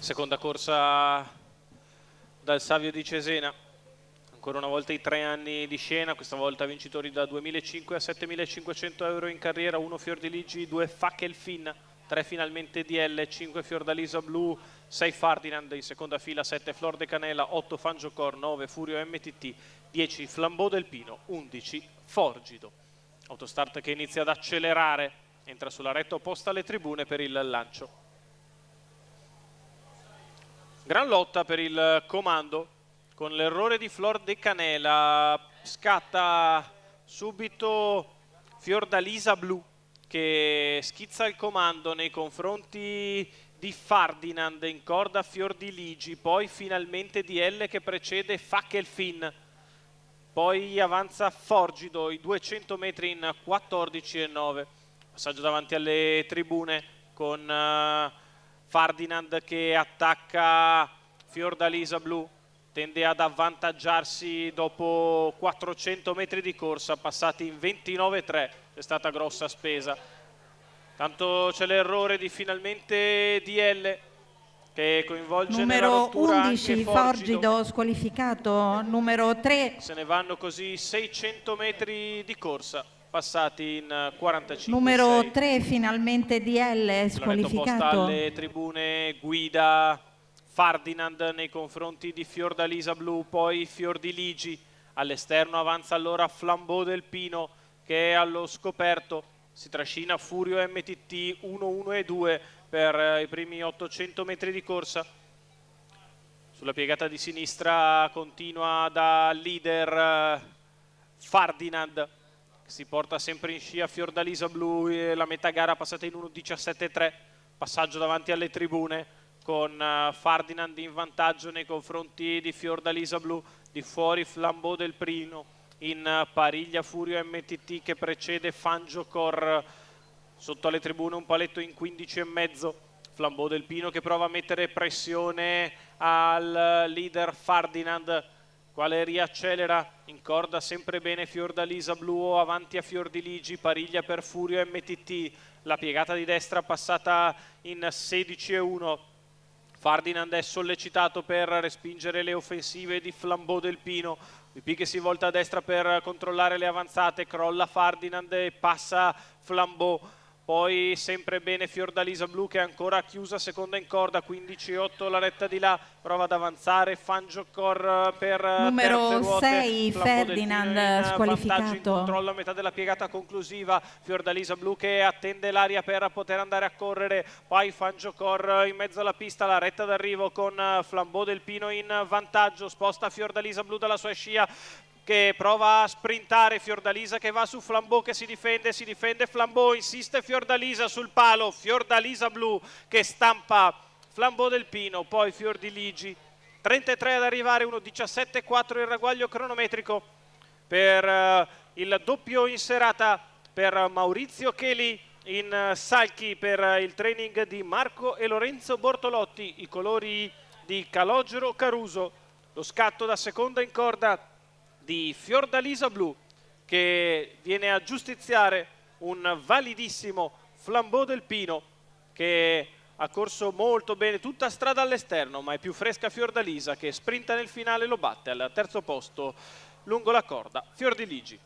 Seconda corsa dal Savio di Cesena, ancora una volta i 3 anni di scena, questa volta vincitori da 2.500 a 7.500 euro in carriera, 1 Fiordiligi, 2 Fackelfin, 3 finalmente DL, 5 Fiordalisa Blu, 6 Ferdinand, in seconda fila 7 Flor de Canela, 8 Fangiocor, 9 Furio MTT, 10 Flambeau del Pino, 11 Forgido. Autostart che inizia ad accelerare, entra sulla retta opposta alle tribune per il lancio. Gran lotta per il comando, con l'errore di Flor de Canela, scatta subito Fiordalisa Blu che schizza il comando nei confronti di Ferdinand, in corda Fiordiligi, poi finalmente DL che precede Fackelfin, poi avanza Forgido, i 200 metri in 14,9, passaggio davanti alle tribune con Ferdinand che attacca Fiordalisa Blu, tende ad avvantaggiarsi dopo 400 metri di corsa passati in 29,3, è stata grossa spesa. Tanto c'è l'errore di finalmente DL che coinvolge nella rottura numero 11 anche Forgido squalificato, numero 3 se ne vanno così 600 metri di corsa passati in 45. numero 3 finalmente DL squalificato. Alle tribune guida Ferdinand nei confronti di Fiordalisa Blu, poi Fiordiligi, all'esterno avanza allora Flambeau del Pino che è allo scoperto, si trascina Furio MTT 1, 1 e 2 per i primi 800 metri di corsa. Sulla piegata di sinistra continua da leader Ferdinand, si porta sempre in scia Fiordalisa Blu, la metà gara passata in 1.17,3, passaggio davanti alle tribune con Ferdinand in vantaggio nei confronti di Fiordalisa Blu, di fuori Flambeau del Pino, in pariglia Furio MTT che precede Fangiocor, sotto alle tribune un paletto in 15,5, Flambeau del Pino che prova a mettere pressione al leader Ferdinand, quale riaccelera, in corda sempre bene Fiordalisa Blu, avanti a Fiordiligi, pariglia per Furio MTT, la piegata di destra passata in 16,1, Ferdinand è sollecitato per respingere le offensive di Flambeau del Pino, BP che si volta a destra per controllare le avanzate, crolla Ferdinand e passa Flambeau. Poi sempre bene Fiordalisa Blu che è ancora chiusa seconda in corda, 15,8 la retta di là, prova ad avanzare Fangiocor per numero terze 6 Ferdinand squalificato. In controllo a metà della piegata conclusiva, Fiordalisa Blu che attende l'aria per poter andare a correre, poi Fangiocor in mezzo alla pista, la retta d'arrivo con Flambeau del Pino in vantaggio, sposta Fiordalisa Blu dalla sua scia che prova a sprintare, Fiordalisa che va su Flambeau che si difende Flambeau, insiste Fiordalisa sul palo, Fiordalisa Blu che stampa Flambeau del Pino, poi Fiordiligi, 33 ad arrivare, 1.17,4 il ragguaglio cronometrico per il doppio in serata per Maurizio Cheli in salchi per il training di Marco e Lorenzo Bortolotti, i colori di Calogero Caruso, lo scatto da seconda in corda di Fiordalisa Blu che viene a giustiziare un validissimo Flambeau del Pino che ha corso molto bene tutta strada all'esterno, ma è più fresca Fiordalisa che sprinta nel finale, lo batte al terzo posto lungo la corda Fiordiligi.